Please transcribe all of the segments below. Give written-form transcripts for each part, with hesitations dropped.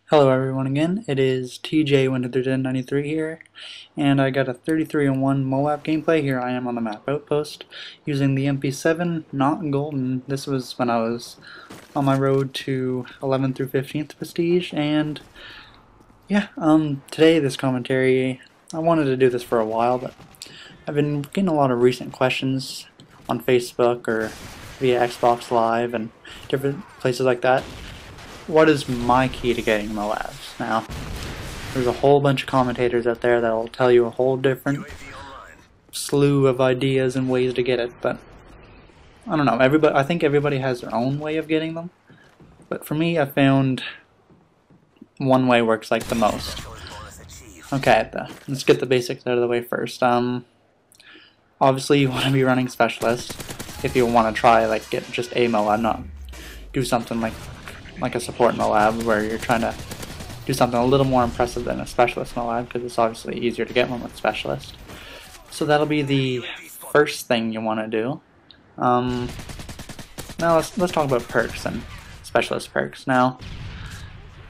Hello everyone again, it is TJ 93 here, and I got a 33-1 Moab gameplay. Here I am on the map Outpost, using the MP7, not Golden. This was when I was on my road to 11th through 15th Prestige, and yeah, today this commentary, I wanted to do this for a while, but I've been getting a lot of recent questions on Facebook or via Xbox Live and different places like that. What is my key to getting Moabs? Now, there's a whole bunch of commentators out there that will tell you a whole different slew of ideas and ways to get it, but I don't know. I think everybody has their own way of getting them, but for me, I found one way works like the most. Okay, let's get the basics out of the way first. Obviously, you want to be running Specialist if you want to try get just a Moab, not do something like a support Moab where you're trying to do something a little more impressive than a Specialist Moab, because it's obviously easier to get one with Specialist. So that'll be the first thing you want to do. Now let's talk about perks and Specialist perks. Now,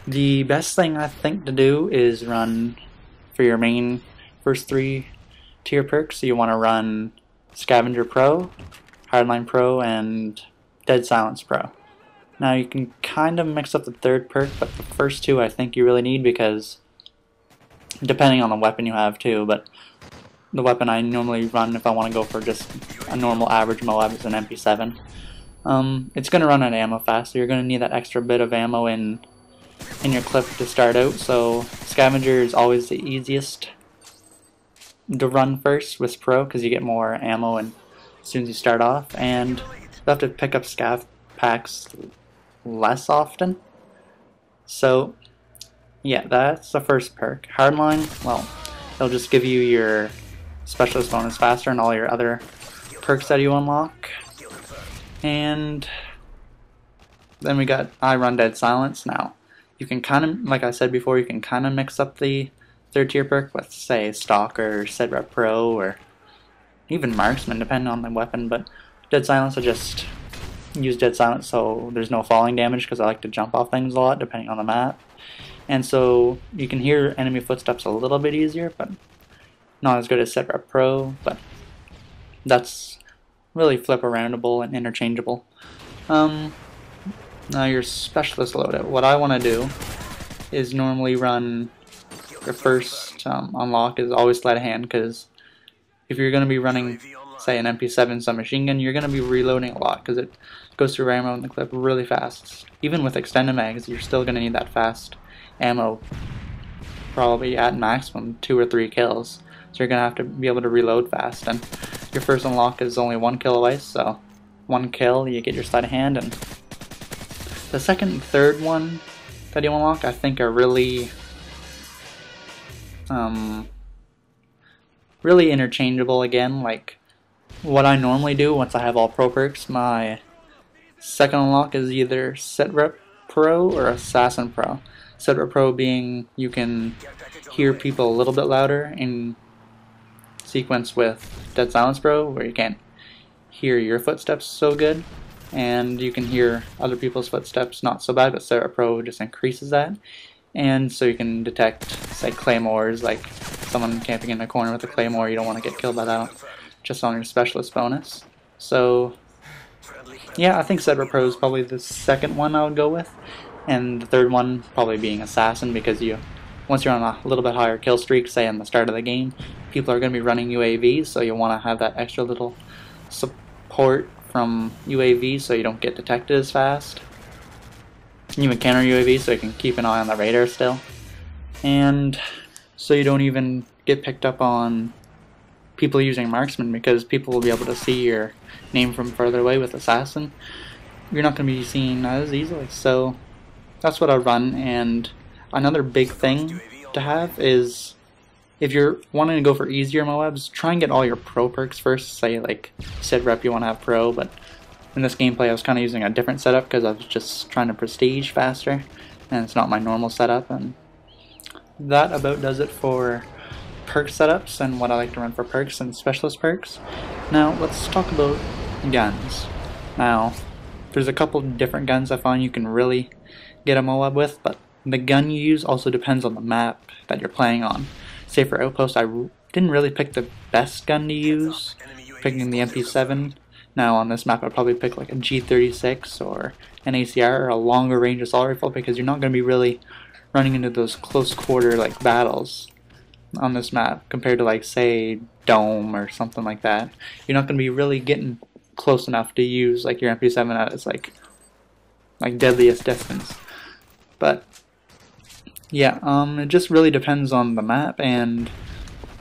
the best thing I think to do is run for your main first 3 tier perks. So you want to run Scavenger Pro, Hardline Pro, and Dead Silence Pro. Now you can kind of mix up the third perk, but the first 2 I think you really need, because depending on the weapon you have too, but the weapon I normally run if I want to go for just a normal average Moab is an MP7. It's going to run out of ammo fast, so you're going to need that extra bit of ammo in your clip to start out, so Scavenger is always the easiest to run first with Pro, because you get more ammo as soon as you start off, and you have to pick up scav packs less often. So yeah, that's the first perk. Hardline, well, it'll just give you your Specialist bonus faster and all your other perks that you unlock. And then I run Dead Silence. Now you can kind of, like I said before, you can kind of mix up the third tier perk with, say, Stalker, Sitrep Pro, or even Marksman, depending on the weapon, but Dead Silence, I just use Dead Silence so there's no falling damage, because I like to jump off things a lot depending on the map, and so you can hear enemy footsteps a little bit easier, but not as good as Sitrep Pro, but that's really flip aroundable and interchangeable. Now your Specialist loadout, what I want to do is normally run your first unlock is always sleight of hand, because if you're going to be running, say, an MP7 submachine gun, you're going to be reloading a lot, because it goes through ammo in the clip really fast. Even with extended mags, you're still going to need that fast ammo, probably at maximum 2 or 3 kills. So you're going to have to be able to reload fast, and your first unlock is only 1 kill away, so 1 kill, you get your sleight of hand, and the second and third one that you unlock, I think, are really really interchangeable again. Like what I normally do once I have all pro perks, my second unlock is either Sitrep Pro or Assassin Pro. Sitrep Pro being you can hear people a little bit louder in sequence with Dead Silence Pro, where you can't hear your footsteps so good, and you can hear other people's footsteps not so bad, but Sitrep Pro just increases that. And so you can detect, say, claymores, like someone camping in a corner with a claymore. You don't want to get killed by that just on your Specialist bonus. So yeah, I think Sitrep Pro is probably the second one I would go with, and the third one probably being Assassin, because once you're on a little bit higher kill streak, say in the start of the game, people are going to be running UAVs, so you want to have that extra little support from UAVs so you don't get detected as fast. You can counter UAVs so you can keep an eye on the radar still, and so you don't even get picked up on people using Marksman, because people will be able to see your name from further away. With Assassin, you're not going to be seen as easily, so that's what I run. And another big thing to have is, if you're wanting to go for easier Moabs, try and get all your pro perks first. Say like Sitrep, you want to have pro, but in this gameplay I was kind of using a different setup, because I was just trying to prestige faster, and it's not my normal setup. And that about does it for perk setups and what I like to run for perks and Specialist perks. Now let's talk about guns. Now there's a couple different guns I find you can really get a Moab with, but the gun you use also depends on the map that you're playing on. Say for Outpost, didn't really pick the best gun to use, picking the MP7. Now on this map I'd probably pick like a G36 or an ACR or a longer range assault rifle, because you're not going to be really running into those close quarter like battles on this map compared to like say Dome or something like that. You're not going to be really getting close enough to use like your MP7 at its like deadliest distance. But yeah, it just really depends on the map and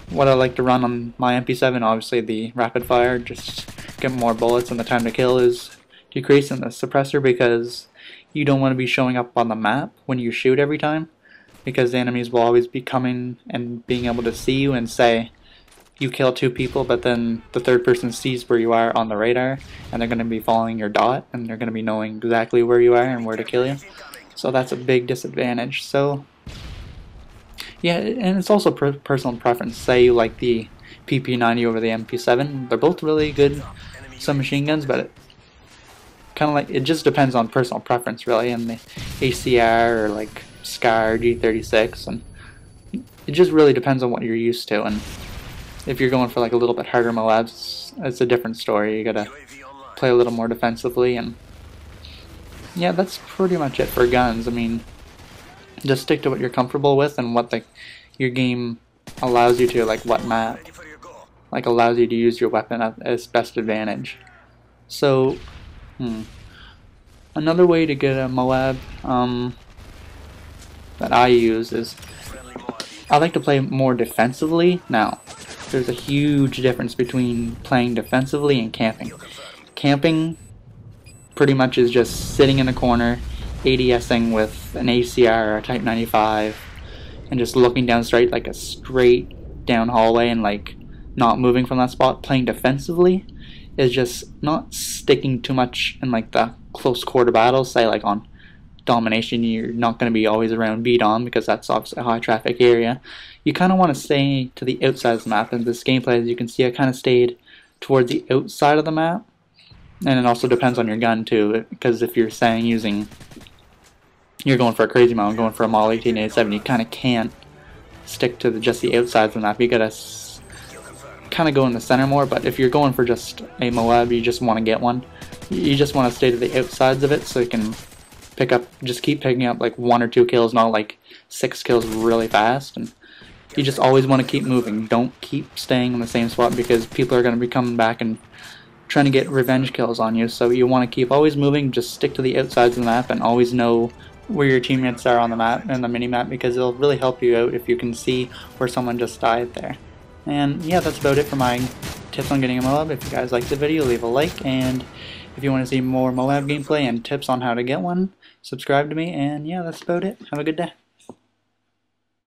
what I like to run on my MP7. Obviously the rapid fire, just get more bullets, and the time to kill is decreased in the suppressor, because you don't want to be showing up on the map when you shoot every time, because the enemies will always be coming and being able to see you and say you kill 2 people, but then the third person sees where you are on the radar, and they're going to be following your dot, and they're going to be knowing exactly where you are and where to kill you. So that's a big disadvantage. So yeah, and it's also personal preference. Say you like the PP90 over the MP7. They're both really good submachine guns, but it just depends on personal preference really, and the ACR or like SCAR, G36, and it just really depends on what you're used to. And if you're going for like a little bit harder Moabs, it's a different story. You gotta play a little more defensively. And yeah, that's pretty much it for guns. I mean, just stick to what you're comfortable with and what your game allows you to, like what map allows you to use your weapon at its best advantage. So another way to get a Moab that I use is I like to play more defensively. Now there's a huge difference between playing defensively and camping. Camping pretty much is just sitting in a corner, ADSing with an ACR or a Type 95, and just looking down straight, like a straight down hallway, and like not moving from that spot. Playing defensively is just not sticking too much in like the close quarter battles. Say like on Domination, you're not going to be always around B-Dom, because that's obviously a high traffic area. You kind of want to stay to the outside of the map. And this gameplay, as you can see, I kind of stayed towards the outside of the map. And it also depends on your gun too, because if you're saying you're going for a crazy mount, going for a Model 1887, you kind of can't stick to just the outsides of the map. You gotta kind of go in the center more. But if you're going for just a Moab, you just want to get one, you just want to stay to the outsides of it, so you can keep picking up like 1 or 2 kills, not like 6 kills really fast. And you just always want to keep moving. Don't keep staying in the same spot, because people are going to be coming back and trying to get revenge kills on you. So you want to keep always moving. Just stick to the outsides of the map and always know where your teammates are on the map and the mini-map, because it'll really help you out if you can see where someone just died there. And yeah, that's about it for my tips on getting a Moab. If you guys liked the video, leave a like, and if you want to see more Moab gameplay and tips on how to get one, subscribe to me. And yeah, that's about it. Have a good day.